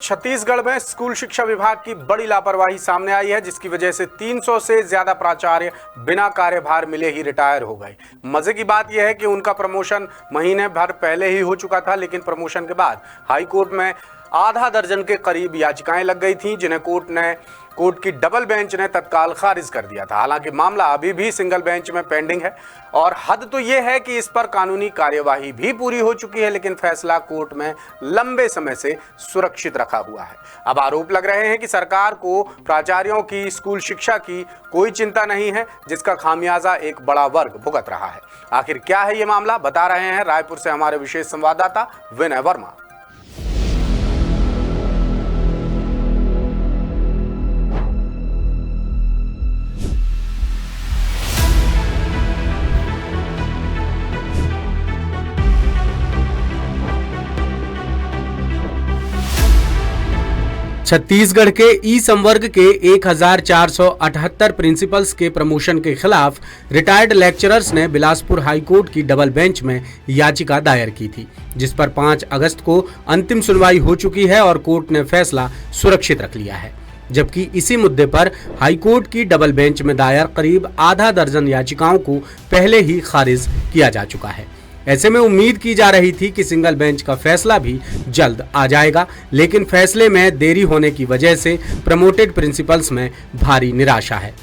छत्तीसगढ़ में स्कूल शिक्षा विभाग की बड़ी लापरवाही सामने आई है, जिसकी वजह से 300 से ज्यादा प्राचार्य बिना कार्यभार मिले ही रिटायर हो गए। मजे की बात यह है कि उनका प्रमोशन महीने भर पहले ही हो चुका था, लेकिन प्रमोशन के बाद हाई कोर्ट में आधा दर्जन के करीब याचिकाएं लग गई थीं, जिन्हें कोर्ट की डबल बेंच ने तत्काल खारिज कर दिया था। हालांकि मामला अभी भी सिंगल बेंच में पेंडिंग है और हद तो यह है कि इस पर कानूनी कार्यवाही भी पूरी हो चुकी है, लेकिन फैसला कोर्ट में लंबे समय से सुरक्षित रखा हुआ है। अब आरोप लग रहे हैं कि सरकार को प्राचार्यों की स्कूल शिक्षा की कोई चिंता नहीं है, जिसका खामियाजा एक बड़ा वर्ग भुगत रहा है। आखिर क्या है ये मामला, बता रहे हैं रायपुर से हमारे विशेष संवाददाता विनय वर्मा। छत्तीसगढ़ के ई संवर्ग के 1478 प्रिंसिपल्स के प्रमोशन के खिलाफ रिटायर्ड लेक्चरर्स ने बिलासपुर हाई कोर्ट की डबल बेंच में याचिका दायर की थी, जिस पर 5 अगस्त को अंतिम सुनवाई हो चुकी है और कोर्ट ने फैसला सुरक्षित रख लिया है। जबकि इसी मुद्दे पर हाई कोर्ट की डबल बेंच में दायर करीब आधा दर्जन याचिकाओं को पहले ही खारिज किया जा चुका है। ऐसे में उम्मीद की जा रही थी कि सिंगल बेंच का फैसला भी जल्द आ जाएगा, लेकिन फैसले में देरी होने की वजह से प्रमोटेड प्रिंसिपल्स में भारी निराशा है।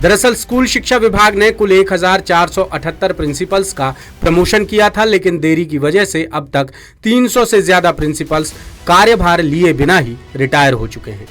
दरअसल स्कूल शिक्षा विभाग ने कुल 1478 प्रिंसिपल्स का प्रमोशन किया था, लेकिन देरी की वजह से अब तक 300 से ज्यादा प्रिंसिपल्स कार्यभार लिए बिना ही रिटायर हो चुके हैं,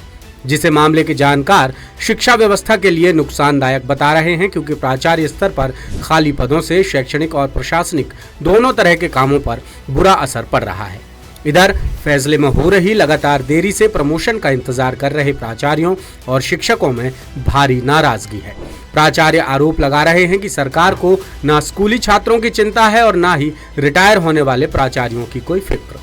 जिसे मामले के जानकार शिक्षा व्यवस्था के लिए नुकसानदायक बता रहे हैं, क्योंकि प्राचार्य स्तर पर खाली पदों से शैक्षणिक और प्रशासनिक दोनों तरह के कामों पर बुरा असर पड़ रहा है। इधर फैसले में हो रही लगातार देरी से प्रमोशन का इंतजार कर रहे प्राचार्यों और शिक्षकों में भारी नाराजगी है। प्राचार्य आरोप लगा रहे हैं कि सरकार को न स्कूली छात्रों की चिंता है और न ही रिटायर होने वाले प्राचार्यों की कोई फिक्र।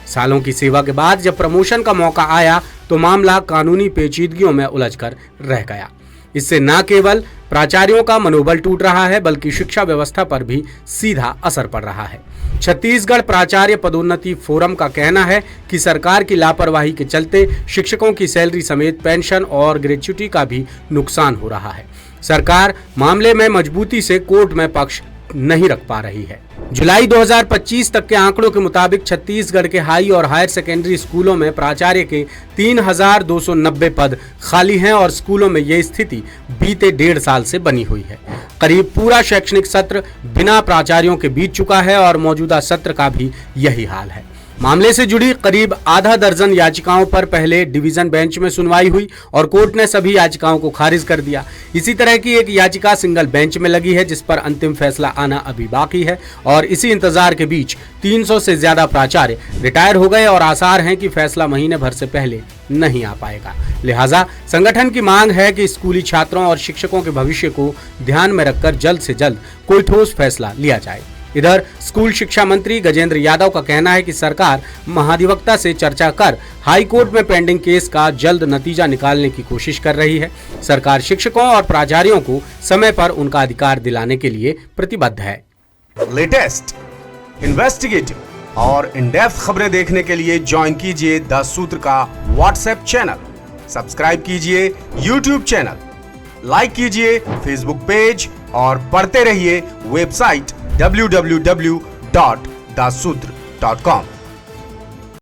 सालों की सेवा के बाद जब प्रमोशन का मौका आया तो मामला कानूनी पेचीदगियों में उलझकर रह गया। इससे न केवल प्राचार्यों का मनोबल टूट रहा है, बल्कि शिक्षा व्यवस्था पर भी सीधा असर पड़ रहा है। छत्तीसगढ़ प्राचार्य पदोन्नति फोरम का कहना है कि सरकार की लापरवाही के चलते शिक्षकों की सैलरी समेत पेंशन और ग्रेच्युटी का भी नुकसान हो रहा है। सरकार मामले में मजबूती से कोर्ट में पक्ष नहीं रख पा रही है। जुलाई 2025 तक के आंकड़ों के मुताबिक छत्तीसगढ़ के हाई और हायर सेकेंडरी स्कूलों में प्राचार्य के 3290 पद खाली हैं और स्कूलों में यह स्थिति बीते 1.5 साल से बनी हुई है। करीब पूरा शैक्षणिक सत्र बिना प्राचार्यों के बीत चुका है और मौजूदा सत्र का भी यही हाल है। मामले से जुड़ी करीब आधा दर्जन याचिकाओं पर पहले डिवीजन बेंच में सुनवाई हुई और कोर्ट ने सभी याचिकाओं को खारिज कर दिया। इसी तरह की एक याचिका सिंगल बेंच में लगी है, जिस पर अंतिम फैसला आना अभी बाकी है और इसी इंतजार के बीच 300 से ज्यादा प्राचार्य रिटायर हो गए और आसार हैं कि फैसला महीने भर से पहले नहीं आ पाएगा। लिहाजा संगठन की मांग है कि स्कूली छात्रों और शिक्षकों के भविष्य को ध्यान में रखकर जल्द से जल्द कोई ठोस फैसला लिया जाए। इधर स्कूल शिक्षा मंत्री गजेंद्र यादव का कहना है कि सरकार महाधिवक्ता से चर्चा कर हाई कोर्ट में पेंडिंग केस का जल्द नतीजा निकालने की कोशिश कर रही है। सरकार शिक्षकों और प्राचार्यों को समय पर उनका अधिकार दिलाने के लिए प्रतिबद्ध है। लेटेस्ट, इन्वेस्टिगेटिव और इन डेप्थ खबरें देखने के लिए ज्वाइन कीजिए द सूत्र का व्हाट्सएप चैनल, सब्सक्राइब कीजिए यूट्यूब चैनल, लाइक कीजिए फेसबुक पेज और पढ़ते रहिए वेबसाइट www.dasudr.com।